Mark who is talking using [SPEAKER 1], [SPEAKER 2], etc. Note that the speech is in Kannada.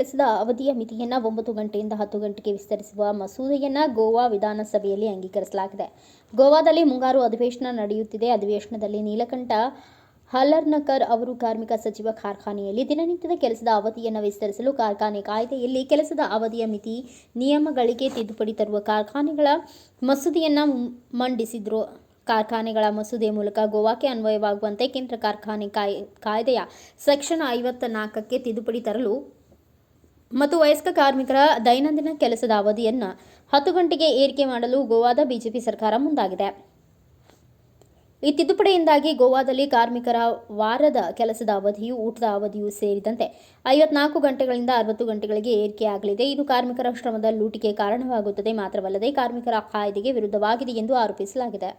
[SPEAKER 1] ಕೆಲಸದ ಅವಧಿಯ ಮಿತಿಯನ್ನು 9 ಗಂಟೆಯಿಂದ 10 ಗಂಟೆಗೆ ವಿಸ್ತರಿಸುವ ಮಸೂದೆಯನ್ನು ಗೋವಾ ವಿಧಾನಸಭೆಯಲ್ಲಿ ಅಂಗೀಕರಿಸಲಾಗಿದೆ. ಗೋವಾದಲ್ಲಿ ಮುಂಗಾರು ಅಧಿವೇಶನ ನಡೆಯುತ್ತಿದೆ. ಅಧಿವೇಶನದಲ್ಲಿ ನೀಲಕಂಠ ಹಲರ್ನಕರ್ ಅವರು ಕಾರ್ಮಿಕ ಸಚಿವ ಕಾರ್ಖಾನೆಯಲ್ಲಿ ದಿನನಿತ್ಯದ ಕೆಲಸದ ಅವಧಿಯನ್ನು ವಿಸ್ತರಿಸಲು ಕಾರ್ಖಾನೆ ಕಾಯ್ದೆಯಲ್ಲಿ ಕೆಲಸದ ಅವಧಿಯ ಮಿತಿ ನಿಯಮಗಳಿಗೆ ತಿದ್ದುಪಡಿ ತರುವ ಕಾರ್ಖಾನೆಗಳ ಮಸೂದೆಯನ್ನು ಮಂಡಿಸಿದರು. ಕಾರ್ಖಾನೆಗಳ ಮಸೂದೆ ಮೂಲಕ ಗೋವಾಕ್ಕೆ ಅನ್ವಯವಾಗುವಂತೆ ಕೇಂದ್ರ ಕಾರ್ಖಾನೆ ಕಾಯ್ದೆಯ ಸೆಕ್ಷನ್ 54ಕ್ಕೆ ತಿದ್ದುಪಡಿ ತರಲು ಮತ್ತು ವಯಸ್ಕ ಕಾರ್ಮಿಕರ ದೈನಂದಿನ ಕೆಲಸದ ಅವಧಿಯನ್ನು 10 ಗಂಟೆಗೆ ಏರಿಕೆ ಮಾಡಲು ಗೋವಾದ ಬಿಜೆಪಿ ಸರ್ಕಾರ ಮುಂದಾಗಿದೆ. ಈ ತಿದ್ದುಪಡಿಯಿಂದಾಗಿ ಗೋವಾದಲ್ಲಿ ಕಾರ್ಮಿಕರ ವಾರದ ಕೆಲಸದ ಅವಧಿಯು ಊಟದ ಅವಧಿಯೂ ಸೇರಿದಂತೆ 54 ಗಂಟೆಗಳಿಂದ 60 ಗಂಟೆಗಳಿಗೆ ಏರಿಕೆಯಾಗಲಿದೆ. ಇದು ಕಾರ್ಮಿಕರ ಶ್ರಮದ ಲೂಟಿಗೆ ಕಾರಣವಾಗುತ್ತದೆ ಮಾತ್ರವಲ್ಲದೆ ಕಾರ್ಮಿಕರ ಕಾಯ್ದೆಗೆ ವಿರುದ್ಧವಾಗಿದೆ ಎಂದು ಆರೋಪಿಸಲಾಗಿದೆ.